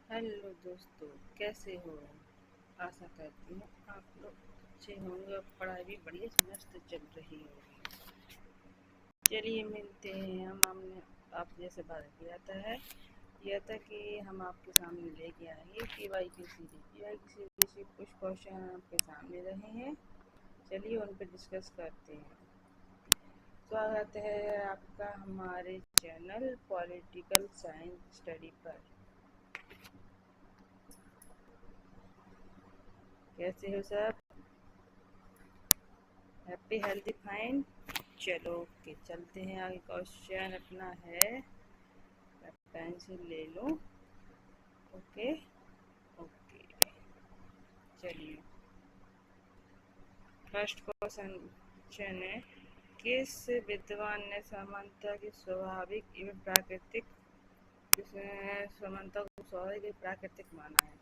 Hello दोस्तों, कैसे हो? आशा करती हूँ आप लोग अच्छे होंगे और पढ़ाई भी बढ़िया से मस्त चल रही होगी। चलिए मिलते हैं। हमने आप जैसे बात किया था यह था कि हम आपके सामने लेके आएंगे पी वाई की सीरीज से कुछ क्वेश्चन आपके सामने रहे हैं। चलिए उन पर डिस्कस करते हैं। स्वागत है आपका हमारे चैनल पॉलिटिकल साइंस स्टडी पर। कैसे हो सब? Happy healthy fine. चलो ओके, चलते हैं आगे। क्वेश्चन अपना है, पेंसिल ले लो। ओके ओके, चलिए फर्स्ट क्वेश्चन है, किस विद्वान ने समानता की स्वाभाविक एवं प्राकृतिक समानता को स्वाभाविक एवं प्राकृतिक माना है?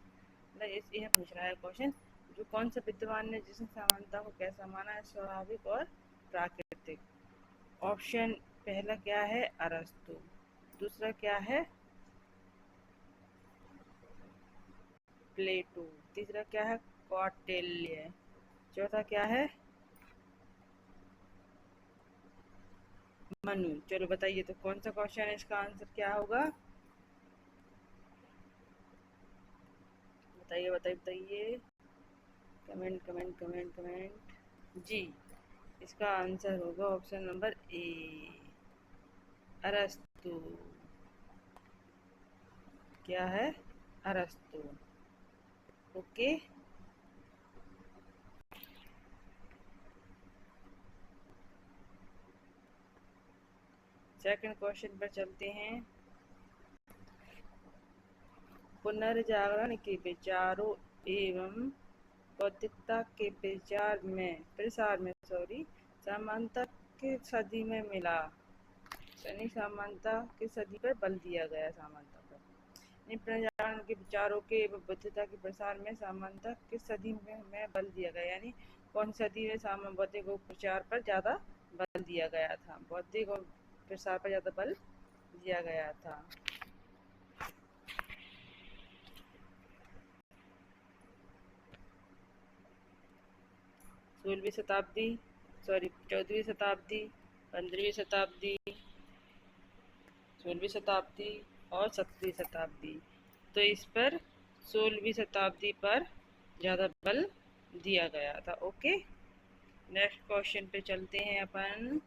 मतलब यह पूछ रहा है क्वेश्चन, जो कौन सा विद्वान ने जिसने समानता को कैसा माना है, स्वाभाविक और प्राकृतिक। ऑप्शन पहला क्या है, अरस्तु। दूसरा क्या है, प्लेटो। तीसरा क्या है, कौटिल्य। चौथा क्या है, मनु। चलो बताइए तो कौन सा क्वेश्चन है, इसका आंसर क्या होगा? बताइए बताइए बताइए, कमेंट कमेंट कमेंट कमेंट। जी, इसका आंसर होगा ऑप्शन नंबर ए, अरस्तु। क्या है, अरस्तु। ओके, सेकंड क्वेश्चन पर चलते हैं। पुनर्जागरण के विचारों एवं बौद्धिकता के प्रसार में समानता की सदी में मिला, यानी समानता की सदी पर बल दिया गया। समानता पर यानी पुनर्जागरण के विचारों के एवं बौद्धिकता के प्रसार में समानता की सदी में बल दिया गया, यानी कौन सदी में बौद्धिक प्रचार पर ज़्यादा बल दिया गया था, बौद्धिक और प्रसार पर ज़्यादा बल दिया गया था। 16वीं शताब्दी, सॉरी 14वीं शताब्दी, 15वीं शताब्दी, 16वीं शताब्दी और 17वीं शताब्दी। तो इस पर 16वीं शताब्दी पर ज़्यादा बल दिया गया था। ओके, नेक्स्ट क्वेश्चन पे चलते हैं अपन।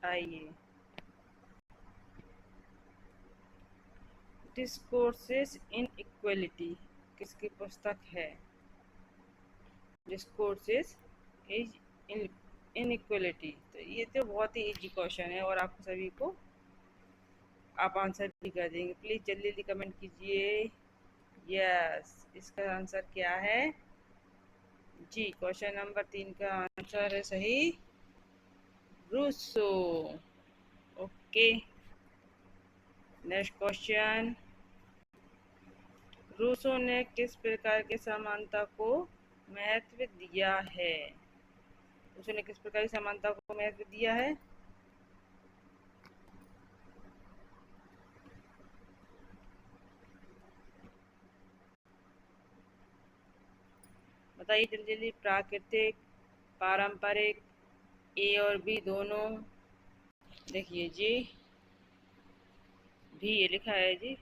आइए, डिस्कोर्सेस इन इक्वलिटी किसकी पुस्तक है? Discourses is in equality. तो ये तो बहुत ही इजी क्वेश्चन है और आपको सभी को आप आंसर भी कर देंगे। प्लीज़ जल्दी जल्दी कमेंट कीजिए। यस, इसका आंसर क्या है? जी, क्वेश्चन नंबर 3 का आंसर है सही, Rousseau. Okay, next question. Rousseau ने किस प्रकार के समानता को महत्व दिया है? रूसो ने किस प्रकार की समानता को महत्व दिया है? बताइए जल्दी जल्दी। प्राकृतिक, पारंपरिक, ए और बी दोनों। देखिए जी, भी ये लिखा है जी,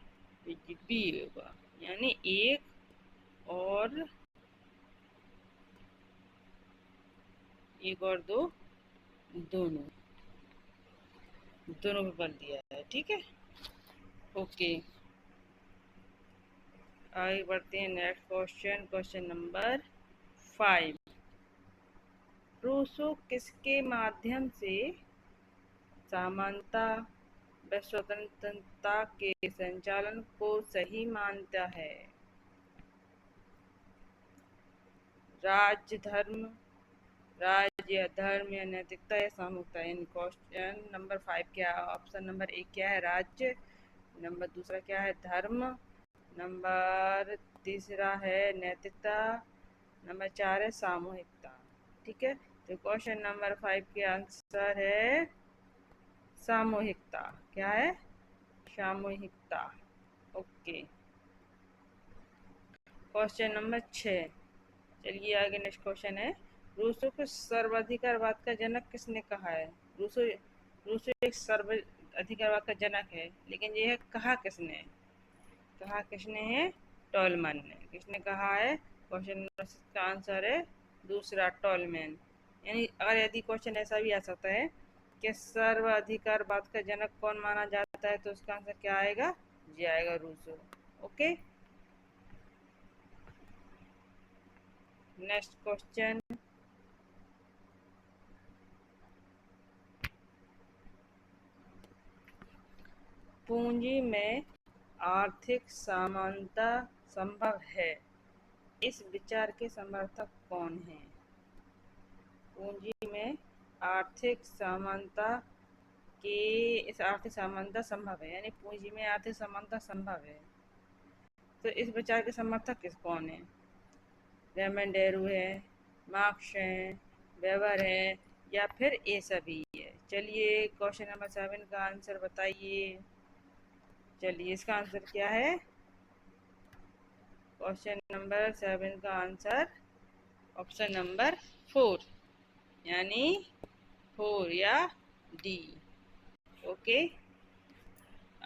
बी होगा, यानी एक और दो, दोनों दोनों पे बल दिया है। ठीक है, ओके, आगे बढ़ते हैं। Next question, question number 5। Rousseau किसके माध्यम से समानता व स्वतंत्रता के संचालन को सही मानता है? राज्य, धर्म, राज्य, धर्म या नैतिकता या सामूहिकता। इन क्वेश्चन नंबर 5 क्या, ऑप्शन नंबर 1 क्या है, राज्य। नंबर दूसरा क्या है, धर्म। नंबर तीसरा है नैतिकता। नंबर 4 है सामूहिकता। ठीक है, तो क्वेश्चन नंबर 5 के आंसर है सामूहिकता। क्या है, सामूहिकता। Okay, question number 6। चलिए आगे नेक्स्ट क्वेश्चन है, रूसो को सर्वाधिकारवाद का जनक किसने कहा है? रूसो रूसो एक सर्वाधिकारवाद का जनक है, लेकिन यह कहा किसने? कहा किसने है? टॉलमैन ने। किसने कहा है? क्वेश्चन नंबर 6 का आंसर है दूसरा, टॉलमैन। यानी अगर यदि क्वेश्चन ऐसा भी आ सकता है कि सर्वाधिकारवाद का जनक कौन माना जाता है, तो उसका आंसर क्या आएगा? जी आएगा, रूसो। ओके, नेक्स्ट क्वेश्चन, पूंजी में आर्थिक समानता संभव है, इस विचार के समर्थक कौन हैं? पूंजी में आर्थिक समानता के इस आर्थिक समानता संभव है, यानी पूंजी में आर्थिक समानता संभव है, तो इस विचार के समर्थक कौन है? रेमंड डेरू है, मार्क्स है, वेबर है, या फिर ये सभी है? चलिए क्वेश्चन नंबर 7 का आंसर बताइए। चलिए इसका आंसर क्या है? क्वेश्चन नंबर 7 का आंसर ऑप्शन नंबर 4, यानी 4 या डी। ओके,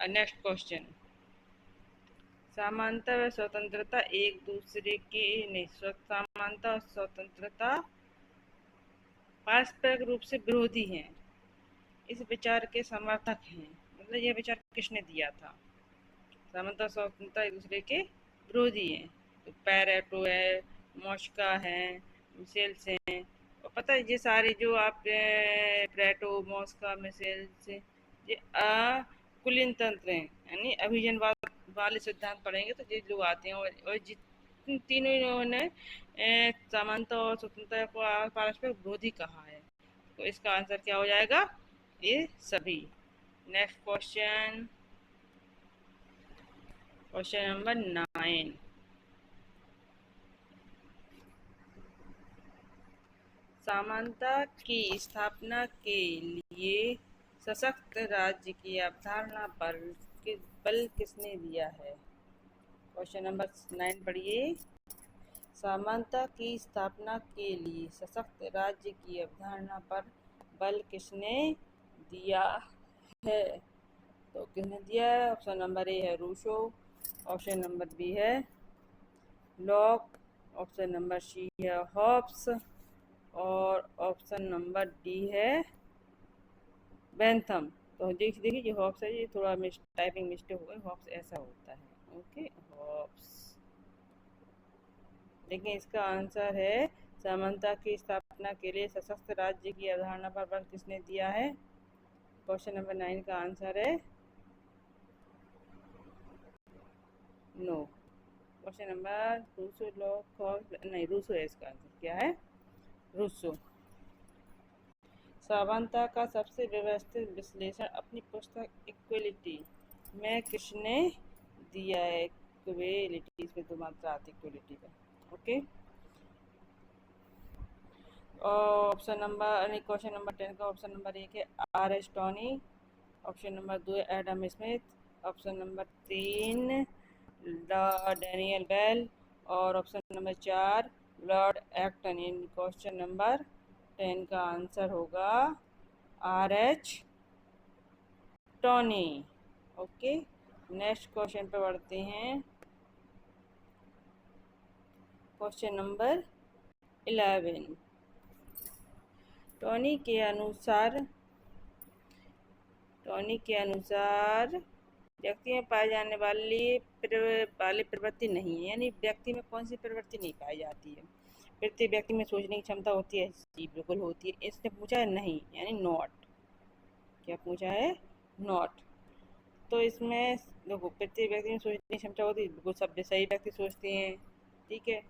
नेक्स्ट क्वेश्चन, समानता व स्वतंत्रता एक दूसरे के नहीं, समानता और स्वतंत्रता पारस्परिक रूप से विरोधी हैं, इस विचार के समर्थक हैं। मतलब यह विचार किसने दिया था? समानता और स्वतंत्रता एक दूसरे के विरोधी हैं, तो पैरेटो है, मॉस्का है, मिसेल्स हैं, और पता है ये सारे जो आप पैरेटो, मॉस्का, मिसेल्स, ये कुलीन तंत्र हैं, यानी अभिजनवाद वाले सिद्धांत पढ़ेंगे तो ये लोग आते हैं। और जिन तीनों इन्होंने समानता और स्वतंत्रता को पारस्परिक विरोधी कहा है, तो इसका आंसर क्या हो जाएगा? ये सभी। नेक्स्ट क्वेश्चन, क्वेश्चन नंबर 9, समानता की स्थापना के लिए सशक्त राज्य की अवधारणा पर बल किसने दिया है? क्वेश्चन नंबर 9 पढ़िए। समानता की स्थापना के लिए सशक्त राज्य की अवधारणा पर बल किसने दिया है? तो किसने दिया है? ऑप्शन नंबर ए है रूसो, ऑप्शन नंबर बी है लॉक, ऑप्शन नंबर सी है हॉब्स, और ऑप्शन नंबर डी है बेंथम। तो देखिए जो हॉब्स है, ये थोड़ा टाइपिंग मिस्टेक हो गई, हॉब्स ऐसा होता है। Okay, Hobbes. देखिए इसका आंसर है, समानता की स्थापना के लिए सशक्त राज्य की अवधारणा पर बल किसने दिया है? क्वेश्चन नंबर 9 का आंसर है no. Question number Rousseau, Locke, नहीं रूसो है, इसका आंसर क्या है? रूसो। समानता का सबसे व्यवस्थित विश्लेषण अपनी पुस्तक इक्वलिटी में किसने दिया है? इक्वलिटी, इसमें दो मात्रा आती है इक्वलिटी का। Okay, option number, question number 10 का ऑप्शन नंबर 1 है R S Tawney, option number 2 है Adam Smith, option number 3 Daniel Bell, और option number 4 Lord Acton. In question number 10 का आंसर होगा R H Tawney. Okay, next question पे बढ़ते हैं। Question number 11, Tony के अनुसार व्यक्ति में पाई जाने वाली प्रवृत्ति नहीं है, यानी व्यक्ति में कौन सी प्रवृत्ति नहीं पाई जाती है? प्रत्येक व्यक्ति में सोचने की क्षमता होती है? जी बिल्कुल होती है। इसने पूछा है नहीं, यानी नॉट। क्या पूछा है? नॉट। तो इसमें देखो, प्रत्येक व्यक्ति में सोचने की क्षमता होती है, बिल्कुल सब सही व्यक्ति सोचते हैं। ठीक है,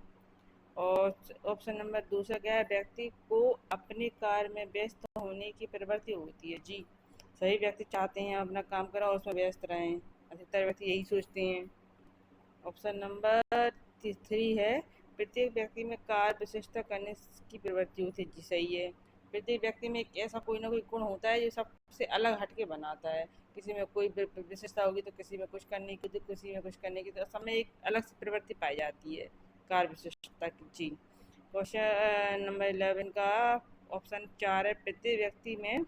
और ऑप्शन नंबर दूसरा क्या है? व्यक्ति को अपने कार्य में व्यस्त होने की प्रवृत्ति होती है। जी, सही व्यक्ति चाहते हैं अपना काम करें और उसमें व्यस्त रहें, अधिकतर व्यक्ति यही सोचते हैं। ऑप्शन नंबर 3 है, प्रत्येक व्यक्ति में कार्य विशिष्टता करने की प्रवृत्ति होती है। जी सही है, प्रत्येक व्यक्ति में एक ऐसा कोई ना कोई गुण होता है जो सबसे अलग हटके बनाता है। किसी में कोई विशेषता होगी तो किसी में कुछ करने की, तो किसी में कुछ करने की, तो सब में एक अलग सी प्रवृत्ति पाई जाती है। कार्य विशिष्टता की। जी। क्वेश्चन नंबर 11 का ऑप्शन 4 है, प्रत्येक व्यक्ति में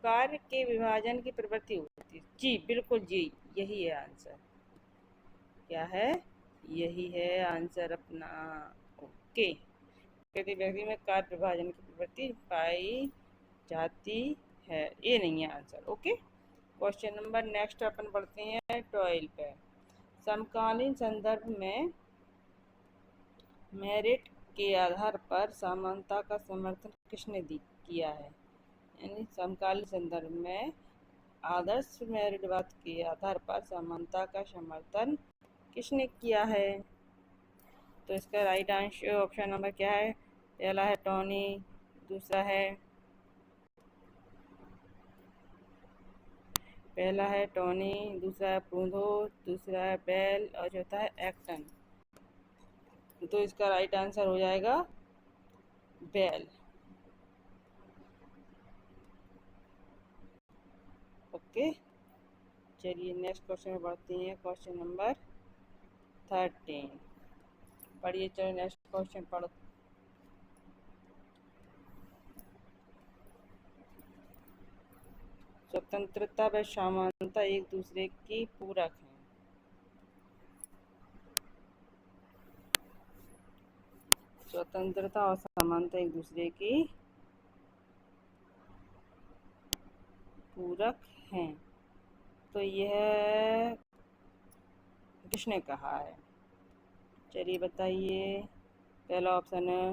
कार्य के विभाजन की प्रवृत्ति होती है। जी बिल्कुल जी, यही है आंसर। क्या है? यही है आंसर अपना। ओके, प्रत्येक व्यक्ति में कार्य विभाजन की प्रवृत्ति पाई जाती है, ये नहीं है answer. Okay, question number next अपन पढ़ते हैं 12 पे। समकालीन संदर्भ में मेरिट के आधार पर समानता का समर्थन किसने किया है? यानी समकालीन संदर्भ में आदर्श मेरिटवाद के आधार पर समानता का समर्थन किसने किया है? तो इसका राइट आंसर ऑप्शन नंबर क्या है? पहला है टोनी, दूसरा है दूसरा है प्रूंदो, दूसरा है बेल और चौथा है एक्टन। तो इसका राइट आंसर हो जाएगा बेल। ओके, चलिए नेक्स्ट क्वेश्चन में बढ़ते हैं। क्वेश्चन नंबर 13 पढ़िए। चलो नेक्स्ट क्वेश्चन पढ़ो। स्वतंत्रता व समानता एक दूसरे की पूरक हैं। स्वतंत्रता और समानता एक दूसरे की पूरक हैं, तो यह किसने कहा है? चलिए बताइए। पहला ऑप्शन है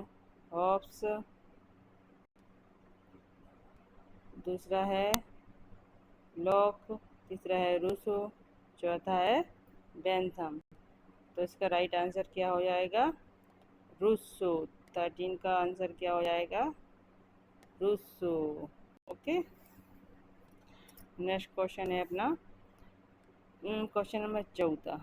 हॉब्स, दूसरा है लॉक, तीसरा है रूसो, चौथा है बेंथम। तो इसका राइट आंसर क्या हो जाएगा? रूसो। 13 का आंसर क्या हो जाएगा? रूसो। ओके, नेक्स्ट क्वेश्चन है अपना क्वेश्चन नंबर 14।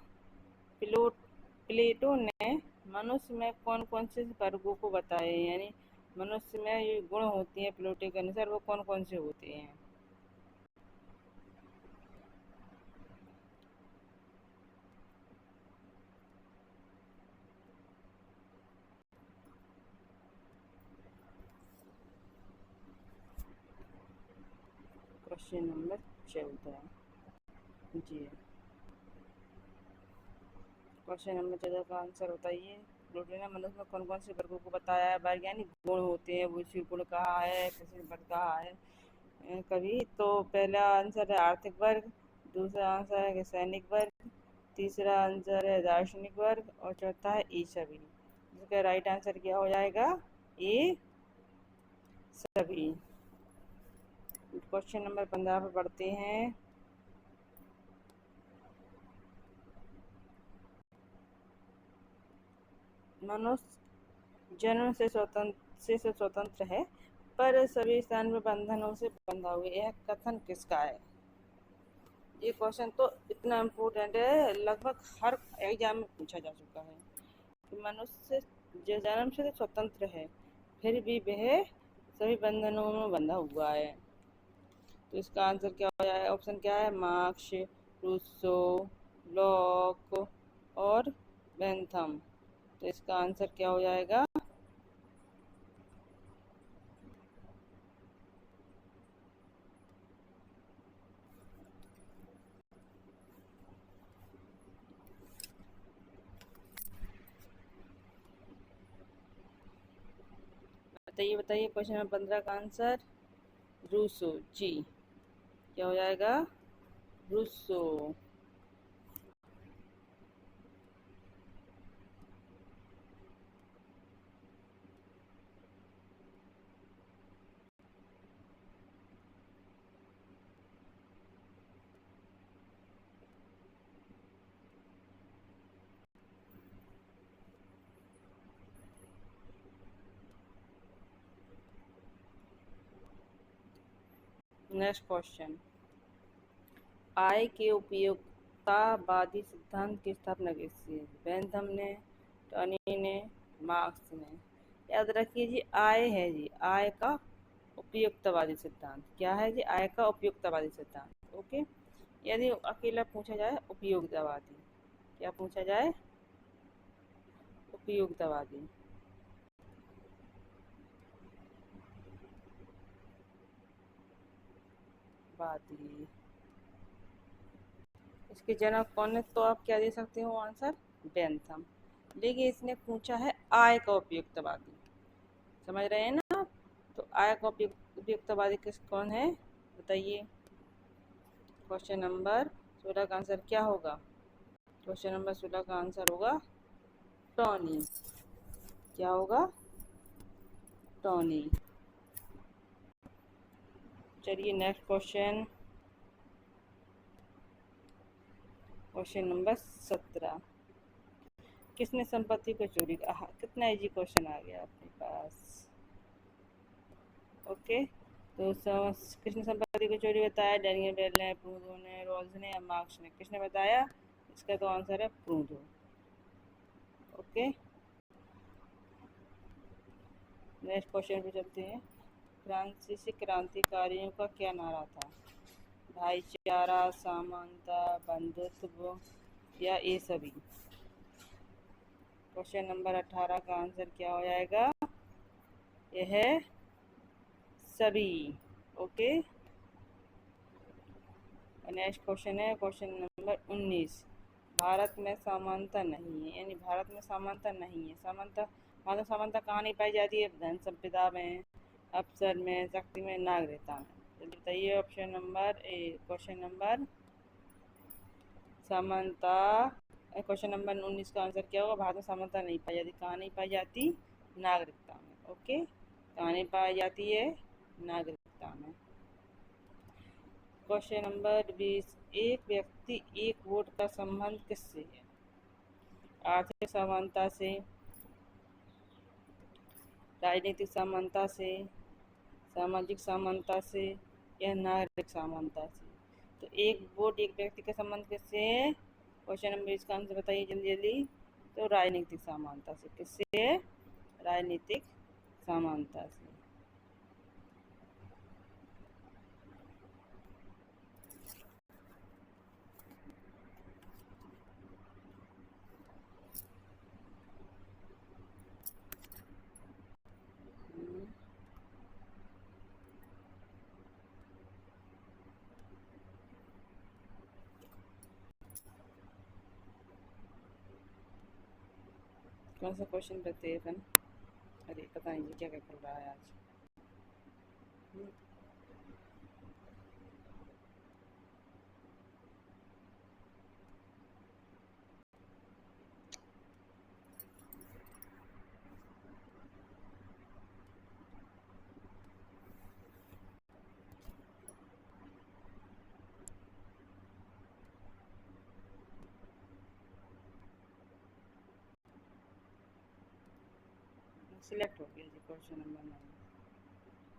प्लेटो ने मनुष्य में कौन कौन से वर्गों को बताए? यानी मनुष्य में ये गुण होती हैं प्लेटो के अनुसार, वो कौन कौन से होते हैं? क्वेश्चन नंबर 14 जी, क्वेश्चन नंबर 14 का आंसर बताइए। प्लेटो ने मनुष्य में कौन कौन से वर्गों को बताया है? वर्ग यानी गुण होते हैं, वो इसी गुण कहा है, किसी वर्ग कहा है कभी। तो पहला आंसर है आर्थिक वर्ग, दूसरा आंसर है सैनिक वर्ग, तीसरा आंसर है दार्शनिक वर्ग और चौथा है ई सभी। इसका राइट आंसर क्या हो जाएगा? ए सभी। क्वेश्चन नंबर 15 पर पढ़ते हैं। मनुष्य जन्म से स्वतंत्र है, पर सभी स्थान में बंधनों से बंधा हुआ। यह कथन किसका है? ये क्वेश्चन तो इतना इम्पोर्टेंट है, लगभग हर एग्जाम में पूछा जा चुका है कि मनुष्य जो जन्म से स्वतंत्र है, फिर भी वह सभी बंधनों में बंधा हुआ है। तो इसका आंसर क्या हो जाएगा? ऑप्शन क्या है? मार्क्स, रूसो, लॉक और बेंथम। तो इसका आंसर क्या हो जाएगा? बताइए बताइए, क्वेश्चन नंबर 15 का आंसर रूसो। जी, क्या हो जाएगा? रूसो। नेक्स्ट क्वेश्चन, आय के उपयोगितावादी सिद्धांत की स्थापना किसने? बेंथम ने, टर्नी ने, मार्क्स ने। याद रखिए जी, आय है जी, आय का उपयुक्तवादी सिद्धांत। क्या है जी? आय का उपयुक्तवादी सिद्धांत। ओके, यदि अकेला पूछा जाए उपयोगितावादी, क्या पूछा जाए? उपयुक्तवादी। वादी। इसके जनक कौन है? तो आप क्या दे सकते हो आंसर? बेंथम। देखिए इसने पूछा है आय का उपयुक्तवादी, समझ रहे हैं ना? तो आय का उपयुक्तवादी कौन है बताइए। क्वेश्चन नंबर 16 का आंसर क्या होगा? क्वेश्चन नंबर 16 का आंसर होगा टॉनी। क्या होगा? टॉनी। चलिए नेक्स्ट क्वेश्चन, क्वेश्चन नंबर 17। किसने संपत्ति को चोरी? कितना इजी क्वेश्चन आ गया अपने पास। ओके, तो किसने संपत्ति को चोरी बताया? डेनियल बेल ने, प्रूदो ने, रोल्स ने या मार्क्स ने? किसने बताया? इसका तो आंसर है प्रूदो। ओके, नेक्स्ट क्वेश्चन पे चलते हैं। फ्रांसीसी क्रांतिकारियों का क्या नारा था? भाईचारा, समानता, बंधुत्व या ये सभी? क्वेश्चन नंबर 18 का आंसर क्या हो जाएगा? यह है सभी। ओके, नेक्स्ट क्वेश्चन है क्वेश्चन नंबर 19। भारत में समानता नहीं है, यानी भारत में समानता नहीं है। समानता, भारत में समानता कहाँ नहीं पाई जाती है? धन संपदा में, अवसर में, शक्ति में, नागरिकता में। जल्दी बताइए option number A. Question number समानता, क्वेश्चन नंबर 19 का आंसर क्या होगा? भारत में समानता नहीं पाई जाती। कहाँ नहीं पाई जाती? नागरिकता में। ओके, कहाँ नहीं पाई जाती है? नागरिकता में। Question number 20। एक व्यक्ति एक वोट का संबंध किससे है? आर्थिक समानता से, राजनीतिक समानता से, सामाजिक समानता से या नागरिक समानता से? तो एक वोट एक व्यक्ति का संबंध किससे है? क्वेश्चन नंबर इसका आंसर बताइए जल्दी जल्दी। तो राजनीतिक समानता से। किससे है? राजनीतिक समानता से। कौन सा क्वेश्चन करते हैं? अरे पता नहीं क्या क्या कर रहा है आज। सिलेक्ट हो गया जी क्वेश्चन नंबर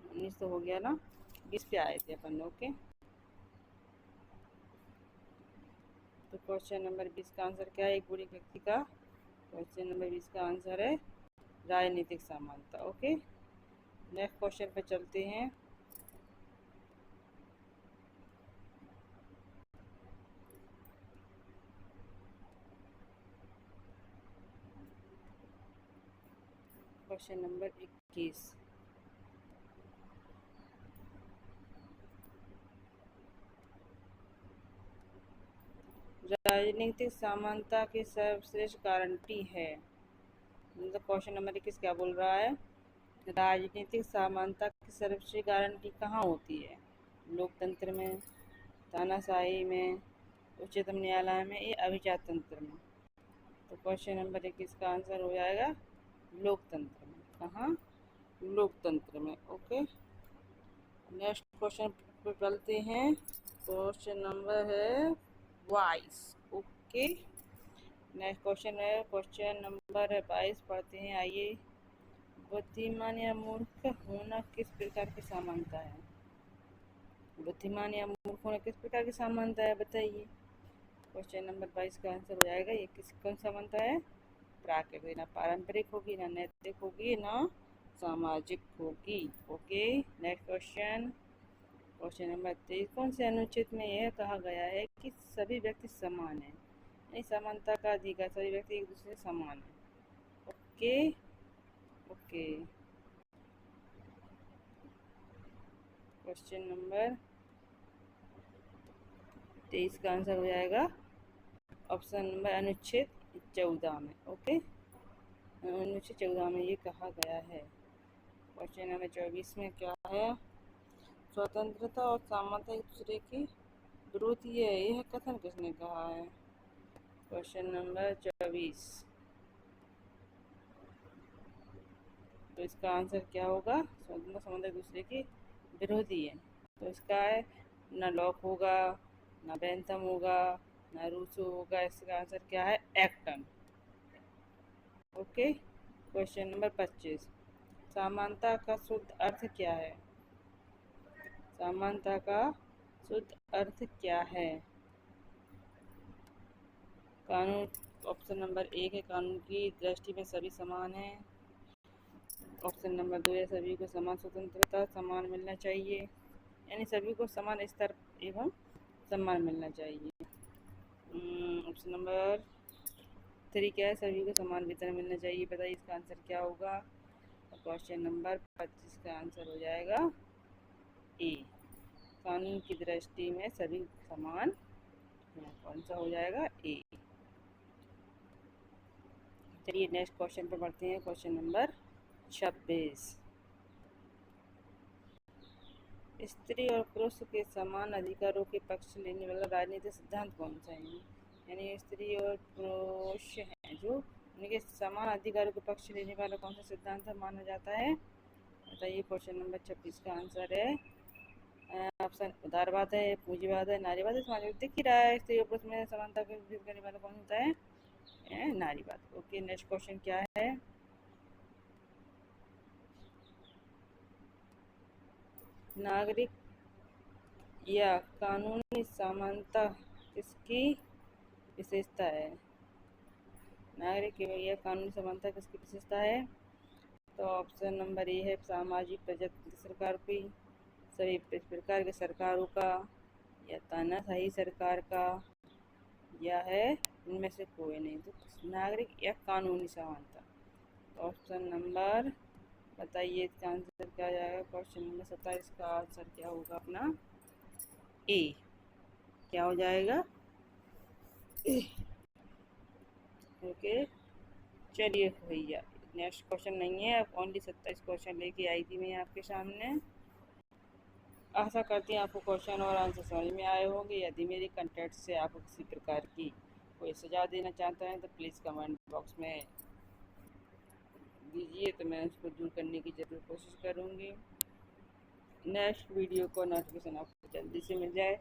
19 तो हो गया ना, 20 पे आए थे अपन। ओके, तो क्वेश्चन नंबर 20 का आंसर क्या है? एक बुरी व्यक्ति का। क्वेश्चन नंबर 20 का आंसर है राजनीतिक समानता। ओके, नेक्स्ट क्वेश्चन पे चलते हैं। Question number 21। राजनीतिक समानता की सर्वश्रेष्ठ गारंटी है। मतलब क्वेश्चन नंबर 21 क्या बोल रहा है? राजनीतिक समानता की सर्वश्रेष्ठ गारंटी कहाँ होती है? लोकतंत्र में, तानाशाही में, उच्चतम न्यायालय में या अभिजात तंत्र में? तो क्वेश्चन नंबर 21 का आंसर हो जाएगा लोकतंत्र में। कहाँ? लोकतंत्र में। ओके, नेक्स्ट क्वेश्चन पे चलते हैं। क्वेश्चन नंबर है 22। ओके, नेक्स्ट क्वेश्चन है क्वेश्चन नंबर 22। पढ़ते हैं, आइए। बुद्धिमान या मूर्ख होना किस प्रकार की समानता है? बुद्धिमान या मूर्ख होना किस प्रकार की समानता है बताइए। क्वेश्चन नंबर 22 का आंसर हो जाएगा ये किस कौन समानता है? प्राकृतिक, ना पारंपरिक होगी, ना नैतिक होगी, ना सामाजिक होगी। Okay, next question, question number 23। कौन से अनुच्छेद में यह कहा गया है कि सभी व्यक्ति समान हैं? नहीं, समानता का अधिकार, सभी व्यक्ति एक दूसरे से समान है। Okay okay. क्वेश्चन नंबर 23 का आंसर हो जाएगा ऑप्शन नंबर अनुच्छेद 14 में। ओके, अनुच्छेद 14 में ये कहा गया है। क्वेश्चन नंबर 24 में क्या है? स्वतंत्रता और समानता एक दूसरे के विरोधी है, यह कथन किसने कहा है? क्वेश्चन नंबर 24, तो इसका आंसर क्या होगा? स्वतंत्रता समानता एक दूसरे के विरोधी है, तो इसका है ना लॉक होगा, ना बेंथम होगा, ना रूसो होगा। इसका आंसर क्या है? एक्टन। ओके। क्वेश्चन नंबर 25, समानता का शुद्ध अर्थ क्या है? समानता का शुद्ध अर्थ क्या है? कानून, ऑप्शन नंबर 1 है कानून की दृष्टि में सभी समान हैं। ऑप्शन नंबर 2 है सभी को समान स्वतंत्रता समान मिलना चाहिए, यानी सभी को समान स्तर एवं सम्मान मिलना चाहिए। ऑप्शन नंबर 3 क्या है? सभी को समान वेतन मिलना चाहिए। बताइए इसका आंसर क्या होगा? क्वेश्चन नंबर 25 का आंसर हो जाएगा ए, कानून की दृष्टि में सभी समान है। कौन सा हो जाएगा? ए। चलिए नेक्स्ट क्वेश्चन पर बढ़ते हैं। क्वेश्चन नंबर 26, स्त्री और पुरुष के समान अधिकारों के पक्ष लेने वाला राजनीतिक सिद्धांत कौन सा है? यानी स्त्री और पुरुष हैं जो उनके समान अधिकारों के पक्ष लेने वाला कौन सा सिद्धांत माना जाता है? बताइए। क्वेश्चन नंबर 26 का आंसर है ऑप्शन उदारवाद है, पूंजीवाद है, नारीवाद है, समाजवाद। दिख ही रहा है, स्त्री और पुरुष में समानता को विकसित करने वाला कौन होता है? नारीवाद। ओके, नेक्स्ट क्वेश्चन क्या है? नागरिक या कानूनी समानता किसकी विशेषता है? नागरिक या कानूनी समानता किसकी विशेषता है? तो ऑप्शन नंबर ए है सामाजिक प्रजातंत्र सरकार की, सभी प्रकार की सरकारों का, या तानाशाही सरकार का, या है इनमें से कोई नहीं। तो नागरिक या कानूनी समानता। तो ऑप्शन नंबर, बताइए इसका आंसर क्या जाएगा? क्वेश्चन नंबर 27 का आंसर क्या होगा अपना? ए। क्या हो जाएगा? ए। ओके। चलिए भैया, नेक्स्ट क्वेश्चन नहीं है, अब ओनली 27 क्वेश्चन लेके आई थी मैं आपके सामने। आशा करती हूँ आपको क्वेश्चन और आंसर समझ में आए होंगे। यदि मेरे कंटेंट से आपको किसी प्रकार की कोई सुझाव देना चाहते हैं तो प्लीज़ कमेंट बॉक्स में दीजिए, तो मैं उसको दूर करने की ज़रूर कोशिश करूँगी। नेक्स्ट वीडियो को नोटिफिकेशन आपको जल्दी से मिल जाए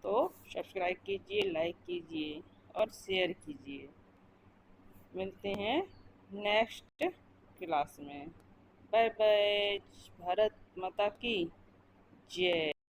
तो सब्सक्राइब कीजिए, लाइक कीजिए और शेयर कीजिए। मिलते हैं नेक्स्ट क्लास में। Bye bye. भारत माता की जय।